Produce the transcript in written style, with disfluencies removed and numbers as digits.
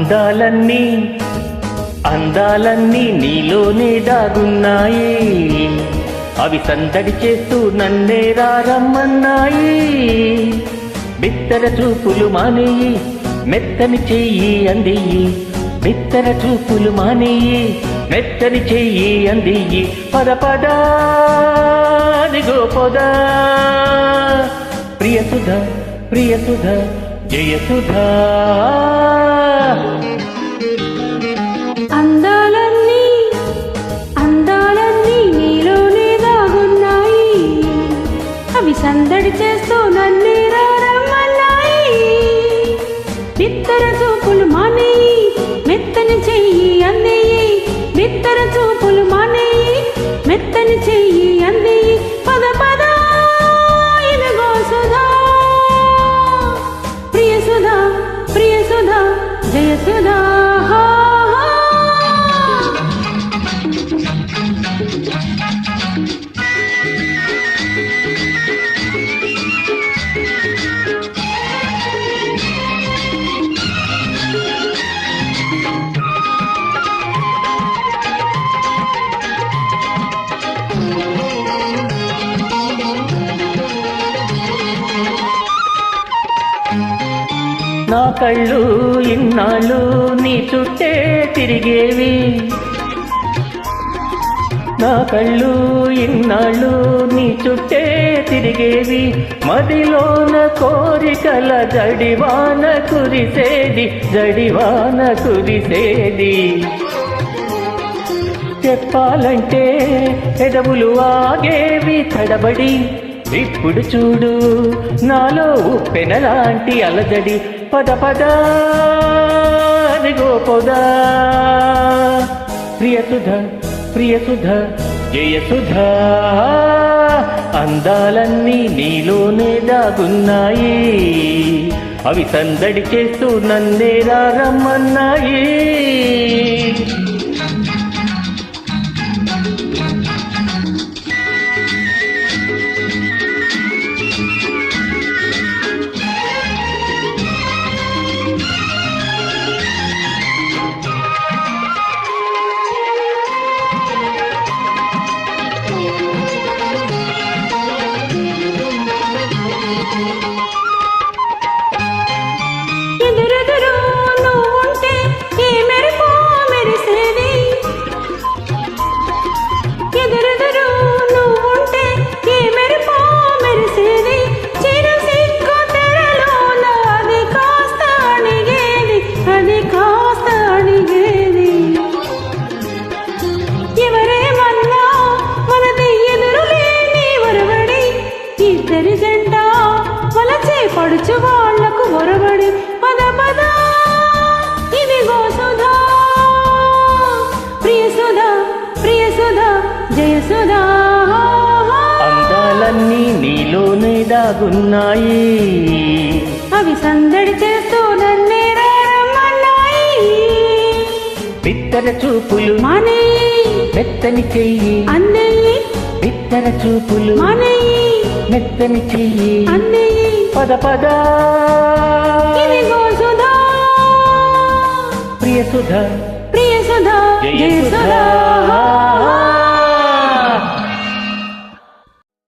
అందాలన్నీ అందాలన్నీ నీలోనే దాగున్నాయి, అవి సందడి చేస్తూ నన్నే రమ్మన్నాయి. బిత్తర చూపులు మానేయి, మెత్తని చెయ్యి అందియ్యి, బిత్తర చూపులు మానేయి, మెత్తని చెయ్యి అందియ్యి. పద పదా దిగోపదా ప్రియసుధ ప్రియసుధ జయసుధా. అందాలన్నీ అందాలన్నీ నీలోనే దాగున్నాయి, అవి సందడి చేస్తూ నన్నే రమ్మన్నాయి. బిత్తర చూపులు మానేయి, మెత్తని చెయ్యి అందేయి, బిత్తర చూపులు మానేయి, మెత్తని చెయ్యి అందేయి. పద పద ఇదిగో సుధా ప్రియసుధా ప్రియసుధా జయసుధా. నా కళ్ళు ఇన్నాళ్ళు నీ చుట్టే తిరిగేవి, నా కళ్ళు ఇన్నాళ్ళు నీ చుట్టే తిరిగేవి. మదిలోన కోరికల జడివాన కురిసేది, జడివాన కురిసేది. చెప్పాలంటే పెదవులు ఆగేవి తడబడి, ఇప్పుడు చూడు నాలో ఉప్పెనలాంటి అలజడి. పద పద దిగోపదా ప్రియసుధ ప్రియసుధ జయసుధా. అందాలన్నీ నీలోనే దాగున్నాయి, అవి సందడి చేస్తూ నన్నే రమ్మన్నాయి. ఎదురెదురు నువ్వుంటే ఏ మెరుపో మెరిసేది, ఎదురెదురు నువ్వుంటే ఏ మెరుపో మెరిసేది. చిరు సిగ్గు తెరలోన అది కాస్త అణిగేది, అది కాస్త అణిగేది. ఎవరేమన్నా మనది ఎదురులేని ఒరవడి, ఇద్దరి జంట వలచే పడుచు వాళ్లకు ఒరవడి. పద పద ఇదిగో సుధా ప్రియసుధా ప్రియసుధా జయసుధా. అందాలన్నీ నీలోనే దాగున్నాయి, అవి సందడి చేస్తూ నన్నే రమ్మన్నాయి. బిత్తర చూపులు మానేయి, మెత్తని చెయ్యి అందేయి, బిత్తర చూపులు మానేయి, మెత్తని చెయ్యి అందేయి. పద పద ఇదిగో సుధా ప్రియసుధ ప్రియసుధా జయసుధా.